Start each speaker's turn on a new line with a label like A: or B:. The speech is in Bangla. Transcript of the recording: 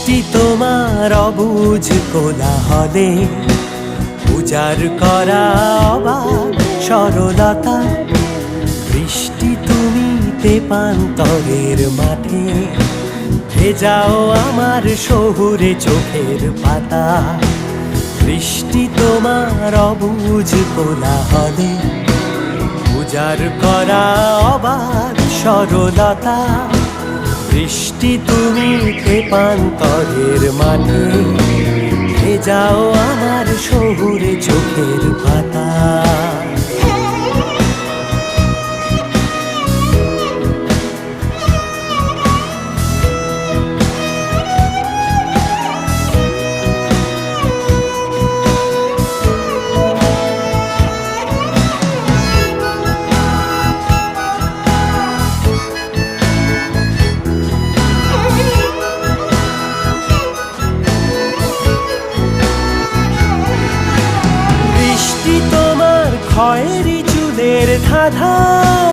A: বৃষ্টি তোমার অবুঝ কোলাহলে উজাড় করা অবাক সরলতা। বৃষ্টি তুমি তেপান্তরের মাঠে ভেজাও আমার শহুরে চোখের পাতা। বৃষ্টি তোমার অবুঝ কোলাহলে উজাড় করা অবাক সরলতা। বৃষ্টি তুমি তেপান্তরের মাঠে ভেজাও আমার শহুরে চোখের পাতা। খয়েরি চুলের ধাঁধা